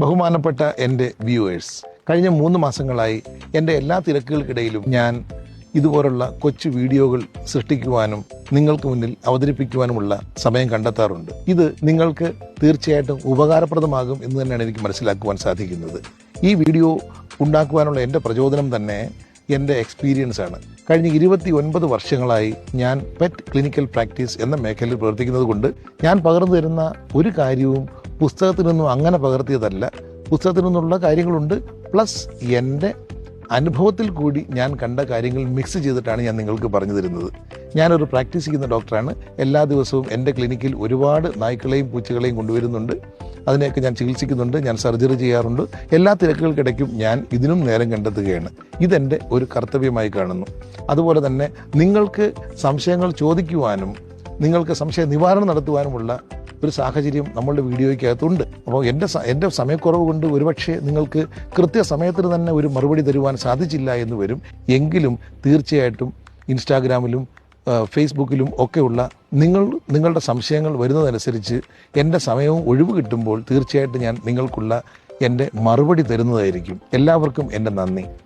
ബഹുമാനപ്പെട്ട എൻ്റെ വ്യൂവേഴ്സ്, കഴിഞ്ഞ 3 മാസങ്ങളായി എൻ്റെ എല്ലാ തിരക്കുകൾക്കിടയിലും ഞാൻ ഇതുപോലുള്ള കൊച്ചു വീഡിയോകൾ സൃഷ്ടിക്കുവാനും നിങ്ങൾക്ക് മുന്നിൽ അവതരിപ്പിക്കുവാനുമുള്ള സമയം കണ്ടെത്താറുണ്ട്. ഇത് നിങ്ങൾക്ക് തീർച്ചയായിട്ടും ഉപകാരപ്രദമാകും എന്ന് തന്നെയാണ് എനിക്ക് മനസ്സിലാക്കുവാൻ സാധിക്കുന്നത്. ഈ വീഡിയോ ഉണ്ടാക്കുവാനുള്ള എൻ്റെ പ്രചോദനം തന്നെ എൻ്റെ എക്സ്പീരിയൻസ് ആണ്. കഴിഞ്ഞ 29 വർഷങ്ങളായി ഞാൻ പെറ്റ് ക്ലിനിക്കൽ പ്രാക്ടീസ് എന്ന മേഖലയിൽ പ്രവർത്തിക്കുന്നത് കൊണ്ട് ഞാൻ പകർന്നു തരുന്ന ഒരു കാര്യവും പുസ്തകത്തിൽ നിന്നും അങ്ങനെ പകർത്തിയതല്ല. പുസ്തകത്തിൽ നിന്നുള്ള കാര്യങ്ങളുണ്ട്, പ്ലസ് എൻ്റെ അനുഭവത്തിൽ കൂടി ഞാൻ കണ്ട കാര്യങ്ങൾ മിക്സ് ചെയ്തിട്ടാണ് ഞാൻ നിങ്ങൾക്ക് പറഞ്ഞു തരുന്നത്. ഞാനൊരു പ്രാക്ടീസ് ചെയ്യുന്ന ഡോക്ടറാണ്. എല്ലാ ദിവസവും എൻ്റെ ക്ലിനിക്കിൽ ഒരുപാട് നായ്ക്കളെയും പൂച്ചകളെയും കൊണ്ടുവരുന്നുണ്ട്. അതിനെയൊക്കെ ഞാൻ ചികിത്സിക്കുന്നുണ്ട്, ഞാൻ സർജറി ചെയ്യാറുണ്ട്. എല്ലാ തിരക്കുകൾക്കിടയ്ക്കും ഞാൻ ഇതിനും നേരം കണ്ടെത്തുകയാണ്. ഇതെൻ്റെ ഒരു കർത്തവ്യമായി കാണുന്നു. അതുപോലെ തന്നെ നിങ്ങൾക്ക് സംശയങ്ങൾ ചോദിക്കുവാനും നിങ്ങൾക്ക് സംശയ നിവാരണം നടത്തുവാനുമുള്ള ഒരു സാഹചര്യം നമ്മളുടെ വീഡിയോയ്ക്കകത്തുണ്ട്. അപ്പോൾ എൻ്റെ സമയക്കുറവ് കൊണ്ട് ഒരുപക്ഷെ നിങ്ങൾക്ക് കൃത്യസമയത്തിന് തന്നെ ഒരു മറുപടി തരുവാൻ സാധിച്ചില്ല എന്ന് വരും. എങ്കിലും തീർച്ചയായിട്ടും ഇൻസ്റ്റാഗ്രാമിലും ഫേസ്ബുക്കിലും ഒക്കെയുള്ള നിങ്ങളുടെ സംശയങ്ങൾ വരുന്നതനുസരിച്ച് എൻ്റെ സമയവും ഒഴിവ് കിട്ടുമ്പോൾ തീർച്ചയായിട്ടും ഞാൻ നിങ്ങൾക്കുള്ള എൻ്റെ മറുപടി തരുന്നതായിരിക്കും. എല്ലാവർക്കും എൻ്റെ നന്ദി.